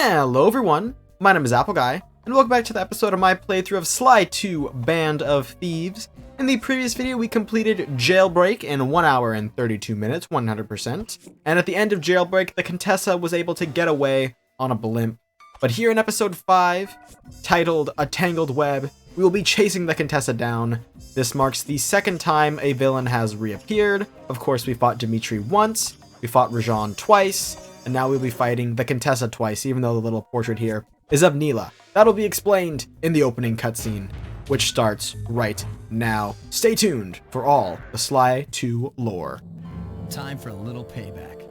Hello everyone, my name is Apple Guy, and welcome back to the episode of my playthrough of Sly 2 Band of Thieves. In the previous video, we completed Jailbreak in 1 hour and 32 minutes, 100%. And at the end of Jailbreak, the Contessa was able to get away on a blimp. But here in episode 5, titled A Tangled Web, we will be chasing the Contessa down. This marks the second time a villain has reappeared. Of course, we fought Dimitri once, we fought Rajan twice, and now we'll be fighting the Contessa twice, even though the little portrait here is of Neela. That'll be explained in the opening cutscene, which starts right now. Stay tuned for all the Sly 2 lore. Time for a little payback.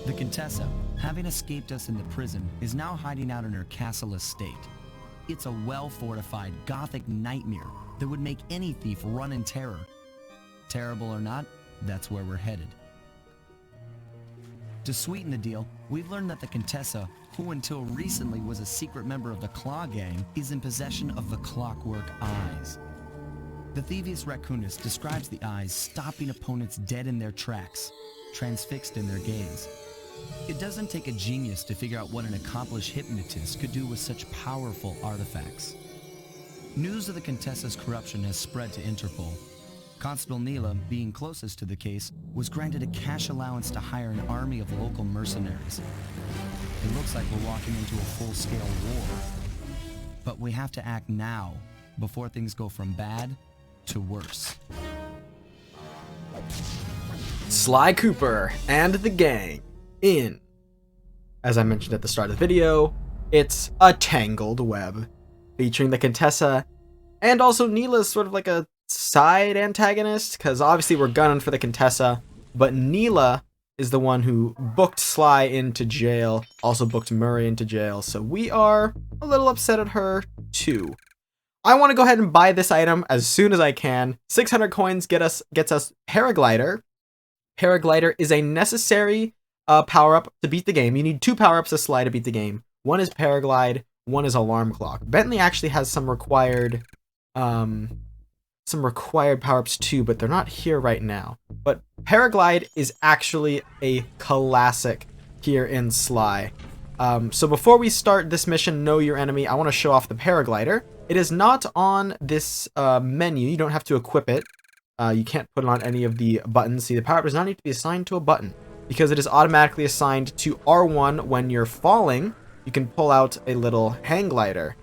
The Contessa, having escaped us in the prison, is now hiding out in her castle estate. It's a well-fortified Gothic nightmare that would make any thief run in terror. Terrible or not, that's where we're headed. To sweeten the deal, we've learned that the Contessa, who until recently was a secret member of the Claw Gang, is in possession of the Clockwerk eyes. The Thievius Raccoonus describes the eyes stopping opponents dead in their tracks, transfixed in their gaze. It doesn't take a genius to figure out what an accomplished hypnotist could do with such powerful artifacts. News of the Contessa's corruption has spread to Interpol. Constable Neela, being closest to the case, was granted a cash allowance to hire an army of local mercenaries. It looks like we're walking into a full-scale war. But we have to act now, before things go from bad to worse. Sly Cooper and the gang in, as I mentioned at the start of the video, it's A Tangled Web, featuring the Contessa, and also Neela's sort of like a side antagonist, because obviously we're gunning for the Contessa, but Neela is the one who booked Sly into jail, also booked Murray into jail, so we are a little upset at her too. I want to go ahead and buy this item as soon as I can. 600 coins gets us Paraglider. Paraglider is a necessary power-up to beat the game. You need 2 power-ups of Sly to beat the game. One is Paraglide, one is Alarm Clock. Bentley actually has some required power-ups too, but they're not here right now. But Paraglide is actually a classic here in Sly. So before we start this mission, Know Your Enemy, I want to show off the Paraglider. It is not on this menu. You don't have to equip it. You can't put it on any of the buttons. See, the power-up does not need to be assigned to a button, because it is automatically assigned to R1 when you're falling. You can pull out a little hang glider.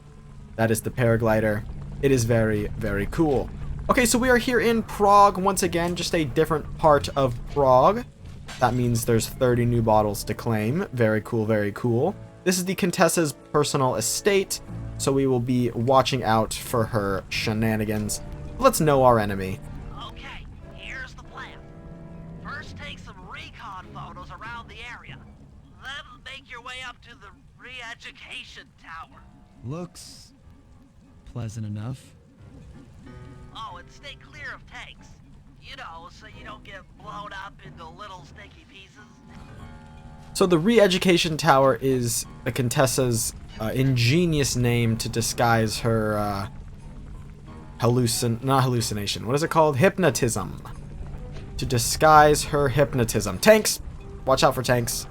That is the Paraglider. It is very, very cool. Okay, so we are here in Prague once again, just a different part of Prague. That means there's 30 new bottles to claim. Very cool, very cool. This is the Contessa's personal estate, so we will be watching out for her shenanigans. Let's know our enemy. Okay, here's the plan. First take some recon photos around the area. Then make your way up to the re-education tower. Looks pleasant enough. Oh, and stay clear of tanks. You know, so you don't get blown up into little sticky pieces. So the re-education tower is the Contessa's ingenious name to disguise her not hallucination. What is it called? Hypnotism. To disguise her hypnotism. Tanks! Watch out for tanks.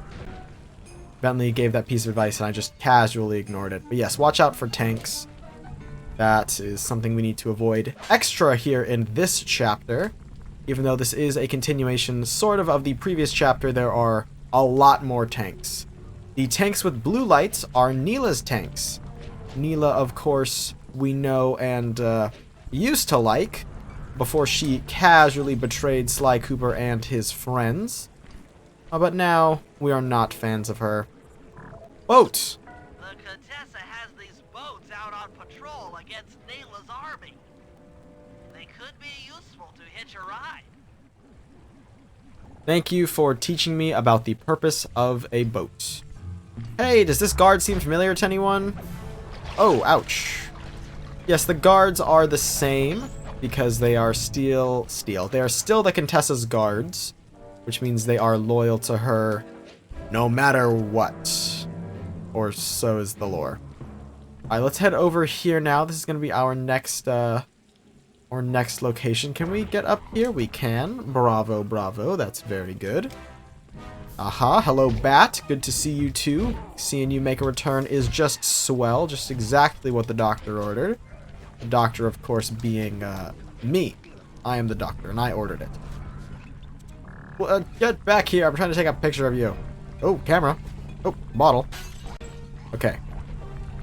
Bentley gave that piece of advice and I just casually ignored it. But yes, watch out for tanks. That is something we need to avoid extra here in this chapter. Even though this is a continuation sort of the previous chapter, there are a lot more tanks. The tanks with blue lights are Neela's tanks. Neela, of course, we know and used to like before she casually betrayed Sly Cooper and his friends. But now we are not fans of her. Boat! The Contessa has these boats out on patrol against Neela's army. They could be useful to hitch a ride. Thank you for teaching me about the purpose of a boat. Hey, does this guard seem familiar to anyone? Oh, ouch. Yes, the guards are the same because they are still They are still the Contessa's guards, which means they are loyal to her no matter what. Or so is the lore. Alright, let's head over here now. This is going to be our next location. Can we get up here? We can. Bravo, bravo. That's very good. Aha, hello Bat. Good to see you too. Seeing you make a return is just swell. Just exactly what the doctor ordered. The doctor, of course, being me. I am the doctor, and I ordered it. Well, get back here. I'm trying to take a picture of you. Oh, camera. Oh, bottle. Okay.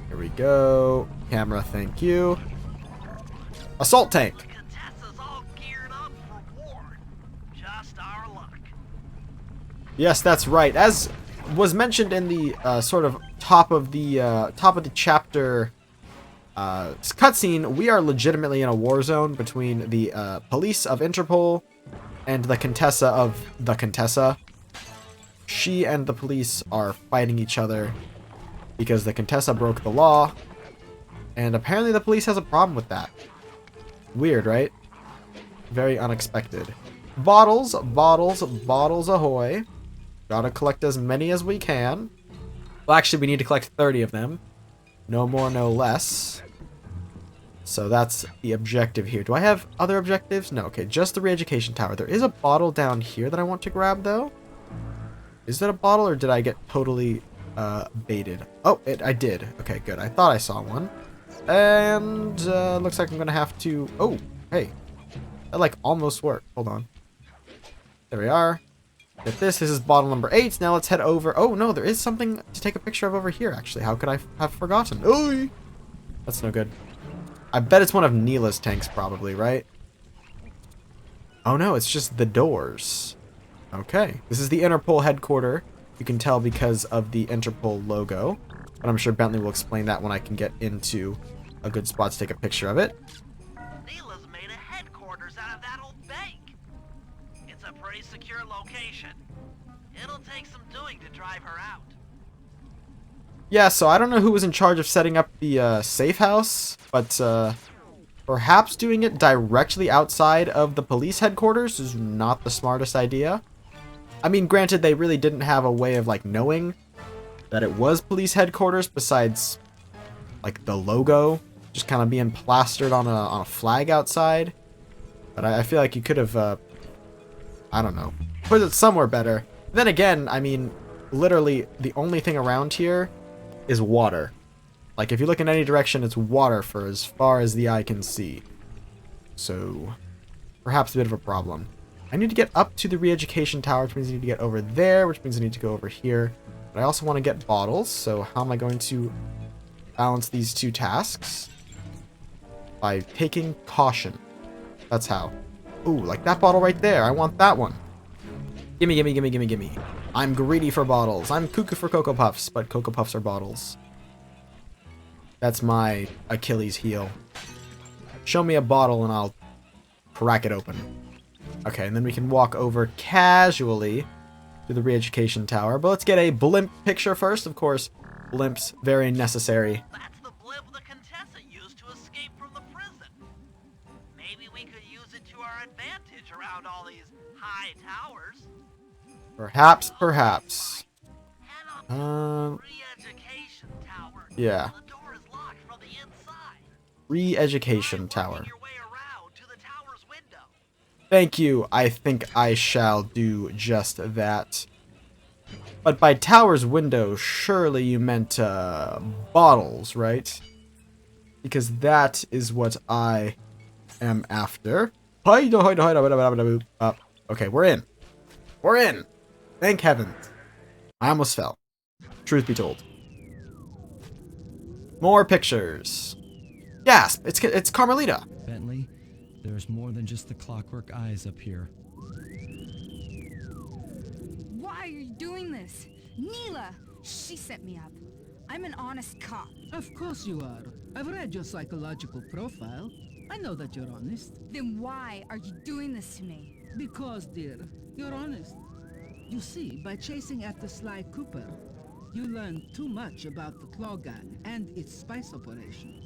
Here we go. Camera, thank you. Assault tank. The Contessa's all geared up for war. Just our luck. Yes, that's right. As was mentioned in the sort of top of the chapter cutscene, we are legitimately in a war zone between the police of Interpol and the Contessa of the Contessa. She and the police are fighting each other because the Contessa broke the law, and apparently the police has a problem with that. Weird, right? Very unexpected. Bottles, bottles, bottles ahoy. Gotta collect as many as we can. Well, actually, we need to collect 30 of them. No more, no less. So that's the objective here. Do I have other objectives? No, okay, just the re-education tower. There is a bottle down here that I want to grab, though. Is that a bottle, or did I get totally baited? Oh, I did. Okay, good. I thought I saw one. And looks like I'm gonna have to... Oh, hey. That, like, almost worked. Hold on. There we are. Get this. This is bottle number 8. Now let's head over. Oh, no, there is something to take a picture of over here, actually. How could I have forgotten? Ooh! That's no good. I bet it's one of Neela's tanks, probably, right? Oh, no, it's just the doors. Okay. This is the Interpol headquarters. You can tell because of the Interpol logo. But I'm sure Bentley will explain that when I can get into a good spot to take a picture of it. Neela's made a headquarters out of that old bank. It's a pretty secure location. It'll take some doing to drive her out. Yeah, so I don't know who was in charge of setting up the safe house, but perhaps doing it directly outside of the police headquarters is not the smartest idea. I mean, granted, they really didn't have a way of, like, knowing that it was police headquarters besides, like, the logo just kind of being plastered on a flag outside. But I feel like you could have, I don't know, put it somewhere better. Then again, I mean, literally the only thing around here is water. Like, if you look in any direction, it's water for as far as the eye can see. So, perhaps a bit of a problem. I need to get up to the re-education tower, which means I need to get over there, which means I need to go over here. But I also want to get bottles, so how am I going to balance these two tasks? By taking caution. That's how. Ooh, like that bottle right there. I want that one. Gimme, gimme, gimme, gimme, gimme. I'm greedy for bottles. I'm cuckoo for Cocoa Puffs, but Cocoa Puffs are bottles. That's my Achilles heel. Show me a bottle and I'll crack it open. Okay, and then we can walk over casually to the re-education tower. But let's get a blimp picture first. Of course, blimps, very necessary. That's the blimp the Contessa used to escape from the prison. Maybe we could use it to our advantage around all these high towers. Perhaps, perhaps. Head on to the re-education tower. Yeah. The door is locked from the inside. Re-education Try tower. working your way around to the tower's window. Thank you. I think I shall do just that. But by tower's window, surely you meant bottles, right? Because that is what I am after. Okay, we're in. We're in. Thank heavens. I almost fell. Truth be told. More pictures. Gasp! It's Carmelita. Bentley, there's more than just the Clockwerk eyes up here. Why are you doing this? Neela! She set me up. I'm an honest cop. Of course you are. I've read your psychological profile. I know that you're honest. Then why are you doing this to me? Because, dear, you're honest. You see, by chasing after Sly Cooper, you learned too much about the Claw Gang and its spice operation.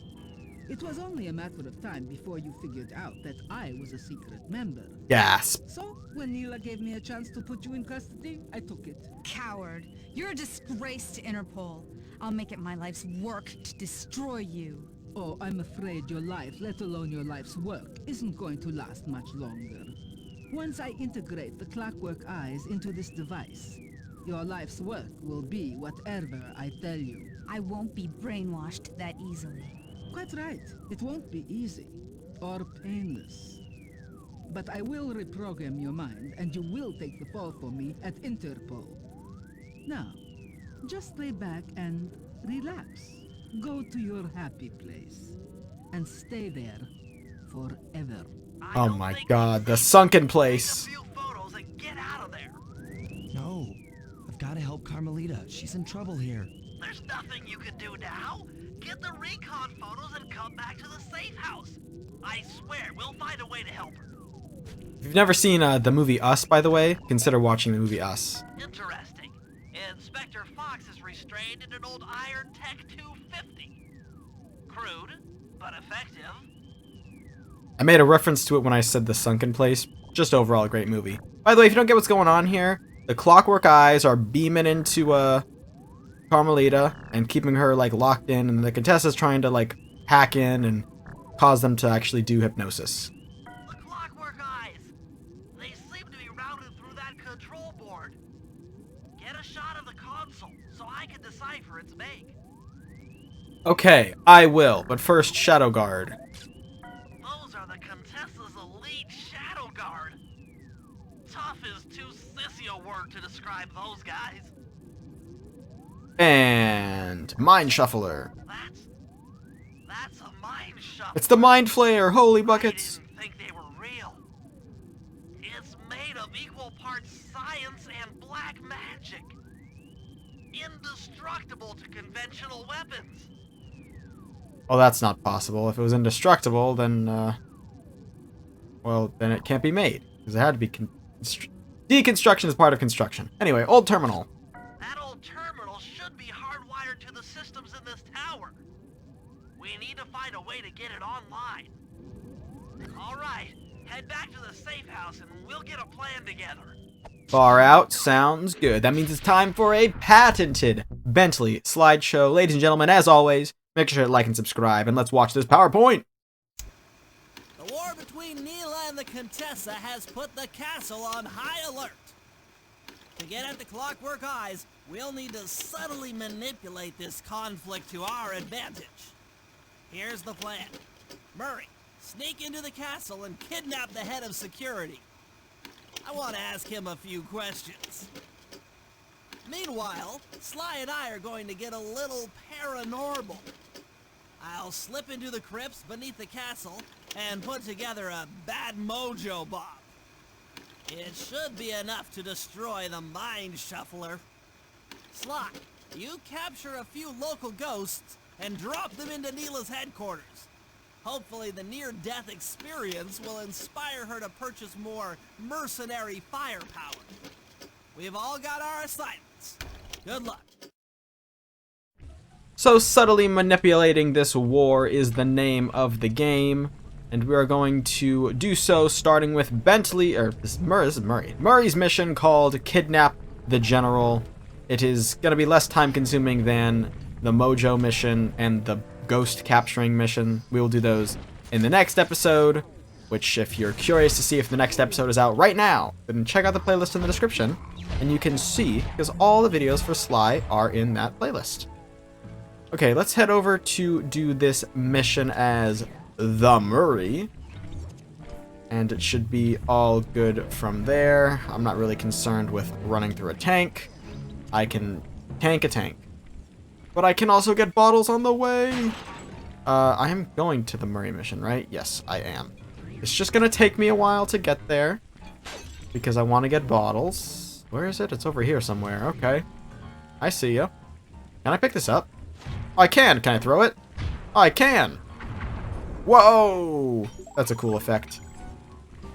It was only a matter of time before you figured out that I was a secret member. Gasp. So, when Neela gave me a chance to put you in custody, I took it. Coward. You're a disgrace to Interpol. I'll make it my life's work to destroy you. Oh, I'm afraid your life, let alone your life's work, isn't going to last much longer. Once I integrate the Clockwerk eyes into this device, Your life's work will be whatever I tell you. I won't be brainwashed that easily. Quite right. It won't be easy or painless. But I will reprogram your mind, and you will take the fall for me at Interpol. Now, just lay back and relax. Go to your happy place and stay there forever. Oh my god, the sunken place. Take a few photos and get out of there. No, I've got to help Carmelita. She's in trouble here. There's nothing you can do now. Get the recon photos and come back to the safe house. I swear, we'll find a way to help her. If you've never seen the movie Us, by the way, consider watching the movie Us. Interesting. Inspector Fox is restrained in an old Iron Tech 250. Crude, but effective. I made a reference to it when I said the sunken place. Just overall a great movie. By the way, if you don't get what's going on here, the Clockwerk eyes are beaming into Carmelita and keeping her like locked in, and the Contessa's trying to like hack in and cause them to actually do hypnosis. The Clockwerk eyes. They seem to be routed through that control board. Get a shot of the console so I can decipher its make. Okay, I will, but first Shadow Guard. Those are the Contessa's elite Shadow Guard. Tough is too sissy a word to describe those guys. And Mind Shuffler. That's a mind shuffle. It's the Mind Flayer, holy buckets. I didn't think they were real. It's made of equal parts science and black magic. Indestructible to conventional weapons. Well, that's not possible. If it was indestructible, then, well, then it can't be made. Because it had to be... Deconstruction is part of construction. Anyway, old terminal. That old terminal should be hardwired to the systems in this tower. We need to find a way to get it online. Alright, head back to the safe house and we'll get a plan together. Far out. Sounds good. That means it's time for a patented Bentley slideshow. Ladies and gentlemen, as always, make sure to like and subscribe, and let's watch this PowerPoint. The war between Neela and the Contessa has put the castle on high alert. To get at the Clockwerk eyes, we'll need to subtly manipulate this conflict to our advantage. Here's the plan. Murray, sneak into the castle and kidnap the head of security. I want to ask him a few questions. Meanwhile, Sly and I are going to get a little paranormal. I'll slip into the crypts beneath the castle and put together a bad mojo bomb. It should be enough to destroy the Mind Shuffler. Sly, you capture a few local ghosts and drop them into Neela's headquarters. Hopefully the near-death experience will inspire her to purchase more mercenary firepower. We've all got our assignments. Good luck. So subtly manipulating this war is the name of the game, and we are going to do so starting with Bentley, or this is Murray. Murray's mission called Kidnap the General. It is going to be less time consuming than the Mojo mission and the ghost capturing mission. We will do those in the next episode, which if you're curious to see if the next episode is out right now, then check out the playlist in the description, and you can see, because all the videos for Sly are in that playlist. Okay, let's head over to do this mission as the Murray, and it should be all good from there. I'm not really concerned with running through a tank. I can tank a tank, but I can also get bottles on the way. I am going to the Murray mission, right? Yes, I am. It's just gonna take me a while to get there because I want to get bottles. Where is it? It's over here somewhere. Okay, I see ya. Can I pick this up? Oh, I can. Can I throw it? Oh, I can. Whoa! That's a cool effect.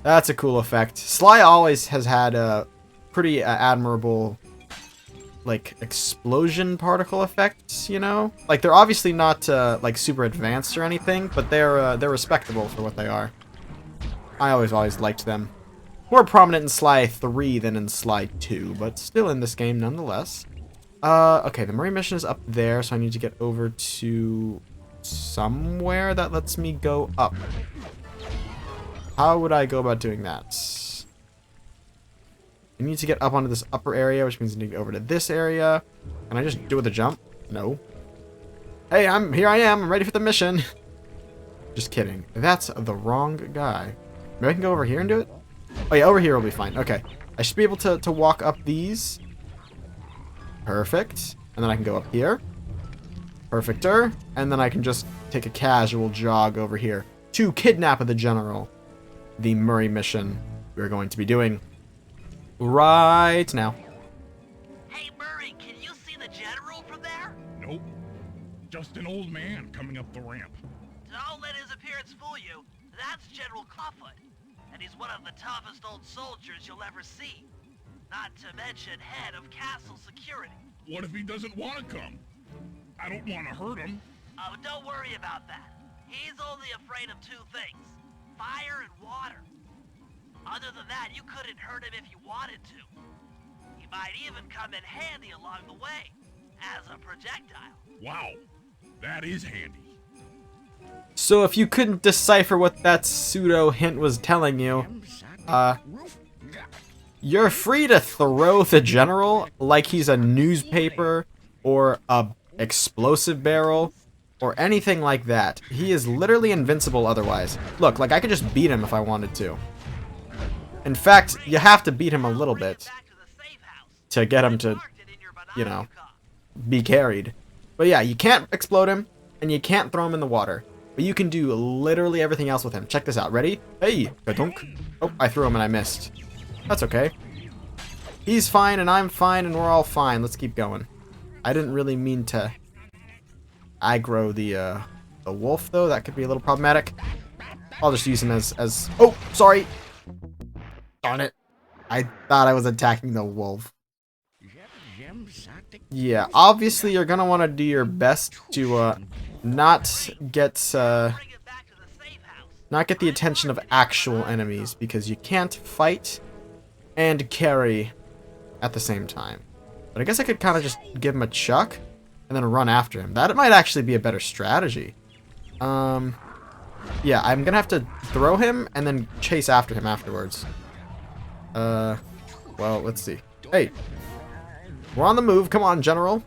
That's a cool effect. Sly always has had a pretty admirable, like, explosion particle effects, you know? Like, they're obviously not, like, super advanced or anything, but they're respectable for what they are. I always liked them. More prominent in Sly 3 than in Sly 2, but still in this game nonetheless. Okay, the Murray mission is up there, so I need to get over to somewhere that lets me go up. How would I go about doing that? I need to get up onto this upper area, which means I need to go over to this area. Can I just do it with a jump? No. Hey, here I am. I'm ready for the mission. Just kidding. That's the wrong guy. Maybe I can go over here and do it? Oh yeah, over here will be fine. Okay. I should be able to walk up these. Perfect. And then I can go up here. Perfecter. And then I can just take a casual jog over here to kidnap the general. The Murray mission we're going to be doing right now. Hey, Murray, can you see the general from there? Nope. Just an old man coming up the ramp. Don't let his appearance fool you. That's General Clockwerk, and he's one of the toughest old soldiers you'll ever see. Not to mention head of castle security. What if he doesn't want to come? I don't want to hurt him. Oh, don't worry about that. He's only afraid of two things, fire and water. Other than that, you couldn't hurt him if you wanted to. He might even come in handy along the way, as a projectile. Wow, that is handy. So if you couldn't decipher what that pseudo hint was telling you, you're free to throw the general like he's a newspaper or a explosive barrel or anything like that. He is literally invincible otherwise. Look, like I could just beat him if I wanted to. In fact, you have to beat him a little bit to get him to, you know, be carried. But yeah, you can't explode him and you can't throw him in the water. But you can do literally everything else with him. Check this out. Ready? Hey! Ka-dunk. Oh, I threw him and I missed. That's okay. He's fine and I'm fine and we're all fine. Let's keep going. I didn't really mean to aggro the wolf, though. That could be a little problematic. I'll just use him as... Oh! Sorry! Darn it. I thought I was attacking the wolf. Yeah, obviously you're gonna want to do your best to not get the attention of actual enemies, because you can't fight and carry at the same time. But I guess I could kind of just give him a chuck and then run after him. That might actually be a better strategy. Yeah, I'm gonna have to throw him and then chase after him afterwards. Well, let's see. Hey, we're on the move. Come on, General.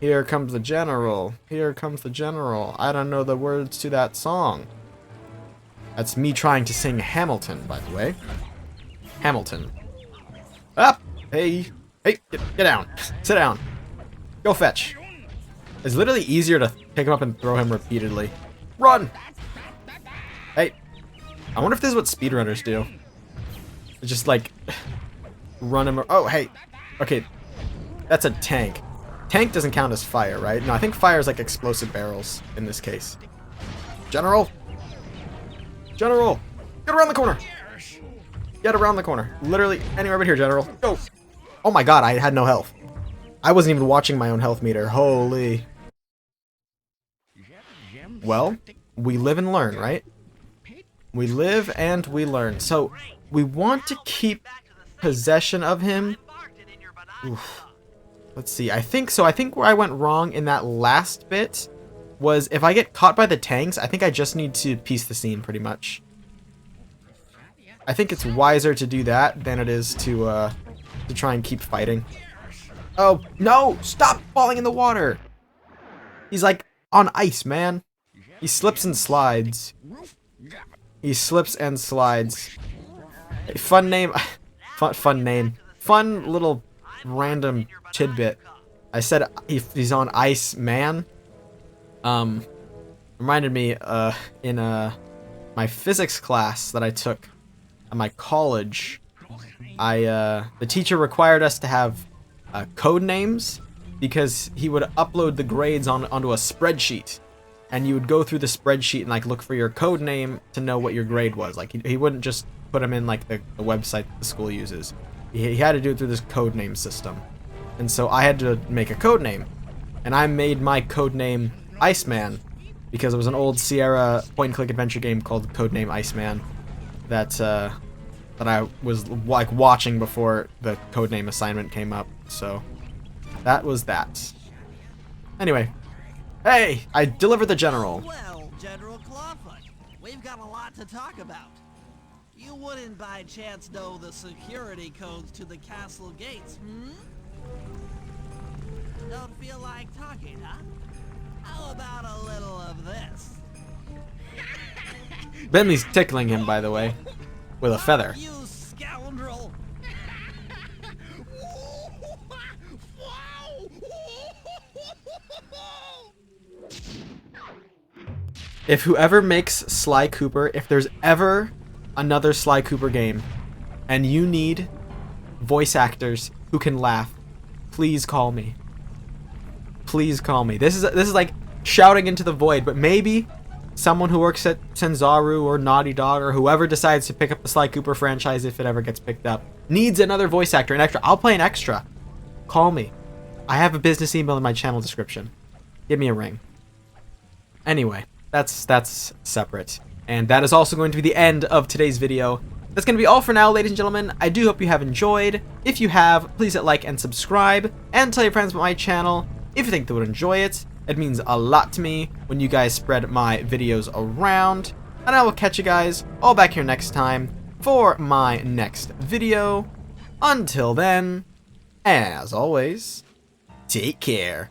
Here comes the General. Here comes the General. I don't know the words to that song. That's me trying to sing Hamilton, by the way. Hamilton. Up! Hey! Hey! Get down! Sit down! Go fetch! It's literally easier to pick him up and throw him repeatedly. Run! Hey! I wonder if this is what speedrunners do. Just like... run him... Oh, hey! Okay. That's a tank. Tank doesn't count as fire, right? No, I think fire is like explosive barrels in this case. General! General! Get around the corner! Get around the corner. Literally anywhere but here, General. Go! Oh my god, I had no health. I wasn't even watching my own health meter. Holy. Well, we live and learn, right? We live and we learn. So, we want to keep possession of him. Oof. Let's see. I think where I went wrong in that last bit was if I get caught by the tanks, I think I just need to piece the scene pretty much. I think it's wiser to do that than it is to try and keep fighting. Oh, no! Stop falling in the water! He's like on ice, man. He slips and slides. He slips and slides. Hey, fun name. Fun name. Fun little random tidbit. I said he's on ice, man. Reminded me in my physics class that I took at my college. The teacher required us to have code names because he would upload the grades onto a spreadsheet, and you would go through the spreadsheet and like look for your code name to know what your grade was. Like he wouldn't just put them in like the website the school uses. He had to do it through this code name system. And so I had to make a code name. And I made my code name Iceman because it was an old Sierra point-and-click adventure game called Codename Iceman that I was like watching before the codename assignment came up. So that was that. Anyway, hey, I delivered the general. Well, General Clockwerk, we've got a lot to talk about. You wouldn't by chance know the security codes to the castle gates, hmm? Don't feel like talking, huh? How about a little of this? Bentley's tickling him, by the way, with a feather. You scoundrel! If whoever makes Sly Cooper, if there's ever another Sly Cooper game, and you need voice actors who can laugh, please call me. Please call me. This is like shouting into the void, but maybe someone who works at Senzaru or Naughty Dog or whoever decides to pick up the Sly Cooper franchise, if it ever gets picked up, needs another voice actor, an extra. I'll play an extra. Call me. I have a business email in my channel description. Give me a ring. Anyway, that's separate. And that is also going to be the end of today's video. That's going to be all for now, ladies and gentlemen. I do hope you have enjoyed. If you have, please hit like and subscribe, and tell your friends about my channel if you think they would enjoy it. It means a lot to me when you guys spread my videos around. And I will catch you guys all back here next time for my next video. Until then, as always, take care.